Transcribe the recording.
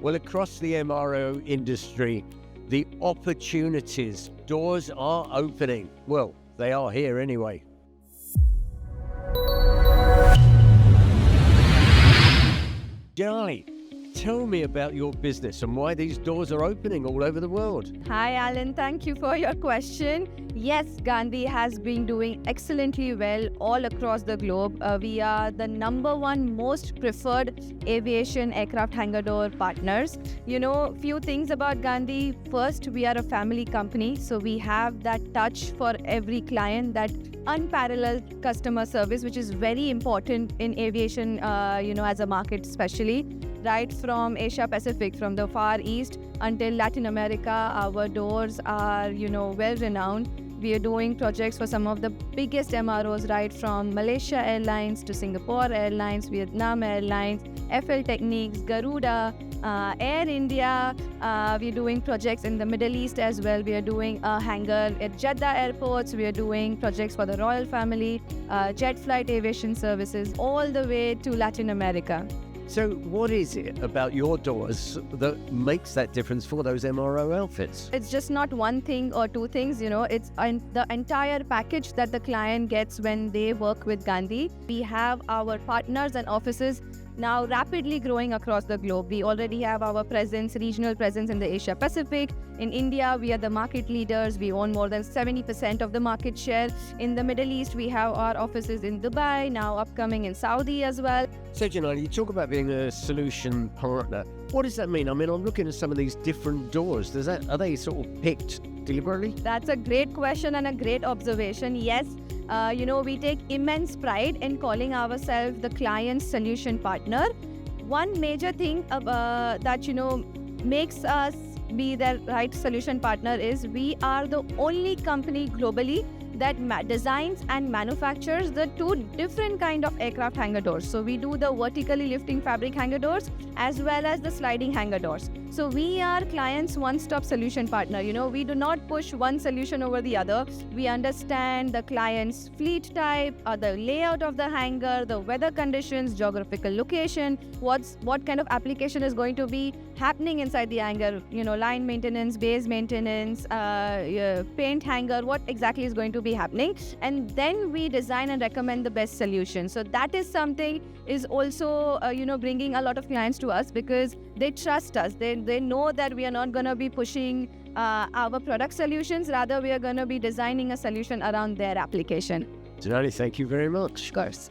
Well, across the MRO industry, the opportunities, doors are opening. Well, they are here anyway. Jinali, tell me about your business and why these doors are opening all over the world. Hi, Alan. Thank you for your question. Yes, Gandhi has been doing excellently well all across the globe. We are the #1 most preferred aviation aircraft hangar door partners. Few things about Gandhi. First, we are a family company, so we have that touch for every client, that unparalleled customer service, which is very important in aviation, as a market, especially. Right from Asia Pacific, from the Far East until Latin America, our doors are, well renowned. We are doing projects for some of the biggest MROs, right from Malaysia Airlines to Singapore Airlines, Vietnam Airlines, FL Techniques, Garuda, Air India. We're doing projects in the Middle East as well. We are doing a hangar at Jeddah airports. We are doing projects for the royal family, jet flight aviation services, all the way to Latin America. So what is it about your doors that makes that difference for those MRO outfits? It's just not one thing or two things, it's the entire package that the client gets when they work with Gandhi. We have our partners and offices now rapidly growing across the globe. We already have our regional presence in the Asia Pacific. In India, we are the market leaders. We own more than 70% of the market share. In the Middle East, we have our offices in Dubai, now upcoming in Saudi as well. So, Jinali, you talk about being a solution partner. What does that mean? I mean, I'm looking at some of these different doors. Are they sort of picked deliberately? That's a great question and a great observation. Yes, we take immense pride in calling ourselves the client's solution partner. One major thing that, makes us be the right solution partner is we are the only company globally that designs and manufactures the two different kind of aircraft hangar doors. So we do the vertically lifting fabric hangar doors as well as the sliding hangar doors. So we are clients' one-stop solution partner. We do not push one solution over the other. We understand the client's fleet type, the layout of the hangar, the weather conditions, geographical location, what kind of application is going to be happening inside the hangar, line maintenance, base maintenance, paint hangar, what exactly is going to be happening. And then we design and recommend the best solution. So that is something is also, bringing a lot of clients to us because they trust us. They know that we are not going to be pushing our product solutions. Rather, we are going to be designing a solution around their application. Jinali, thank you very much. Of course.